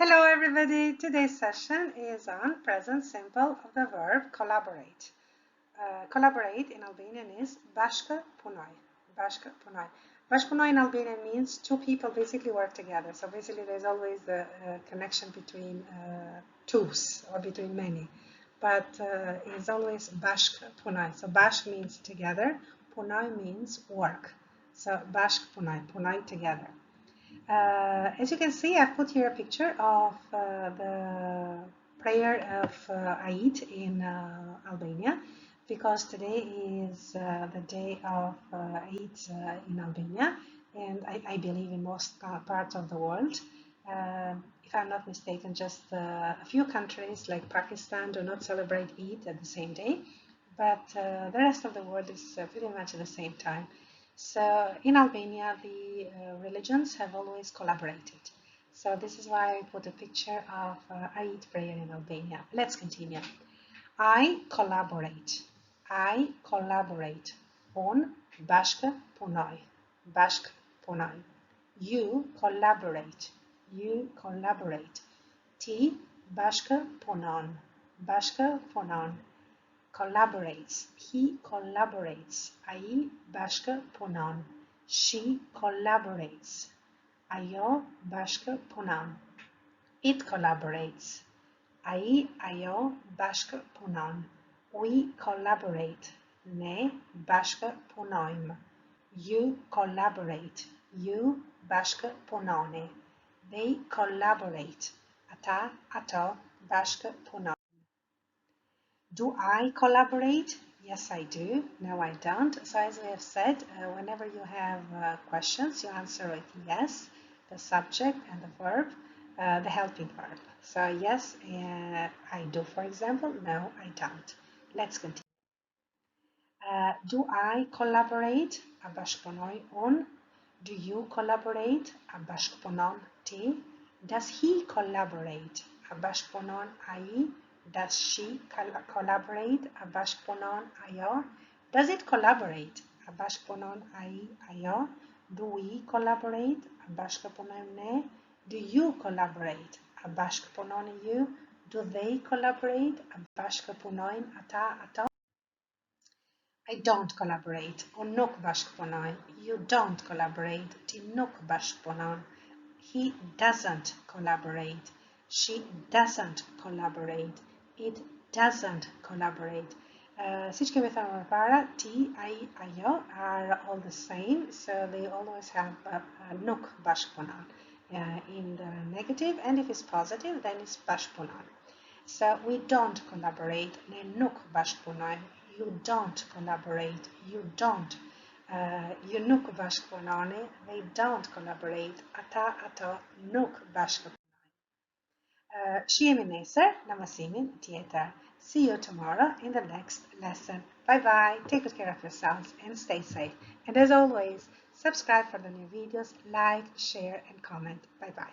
Hello everybody, today's session is on present simple of the verb collaborate. Collaborate in Albanian is bashkepunoj. Bashkepunoj. Bashkepunoj in Albanian means two people basically work together. So basically there's always the connection between twos or between many. But it's always bashkepunoj. So bash means together, punoj means work. So bashkepunoj, punoj together. As you can see, I've put here a picture of the prayer of Eid in Albania, because today is the day of Eid in Albania, and I believe in most parts of the world. If I'm not mistaken, just a few countries like Pakistan do not celebrate Eid at the same day, but the rest of the world is pretty much at the same time. So in Albania, the religions have always collaborated. So this is why I put a picture of Eid prayer in Albania. Let's continue. I collaborate. I collaborate. On bashkepunoj. Bashkepunoj. You collaborate. You collaborate. Ti bashkepunon. Bashkepunon. Collaborates. He collaborates. Ai bashkepunon. She collaborates. Ajo bashkepunon. It collaborates. Ai ajo bashkepunon. We collaborate. Ne bashkepunojmë. You collaborate. You bashkepunoni. They collaborate. Ata ato bashkepunojnë. Do I collaborate? Yes, I do. No, I don't. So as we have said, whenever you have questions, you answer with yes, the subject and the verb, the helping verb. So yes, I do, for example. No, I don't. Let's continue. Do I collaborate? A bashkepunoj on. Do you collaborate? A bashkepunon ti. Does he collaborate? A bashkepunon ai. Does she collaborate? A bashkepunon ajo. Does it collaborate? A bashkepunon ai ajo. Do we collaborate? A bashkepunojmë ne. Do you collaborate? A bashkepunoni ju. Do they collaborate? A bashkepunojnë ata ato. I don't collaborate. Unë nuk bashkëpunoj. You don't collaborate. Ti nuk bashkëpunon. He doesn't collaborate. She doesn't collaborate. It doesn't collaborate. Si që kemi thënë më para, ti, ai, ajo are all the same, so they always have nuk bashkëpunon in the negative, and if it's positive, then it's bashkëpunon. So we don't collaborate. Ne nuk bashkëpunojmë. You don't collaborate. You don't. You nuk bashkëpunoni. They don't collaborate. Ata ato nuk bashkëpunojnë. Shihemi nesër në mësimin tjetër. See you tomorrow in the next lesson. Bye bye. Take good care of yourselves and stay safe. And as always, subscribe for the new videos, like, share, and comment. Bye bye.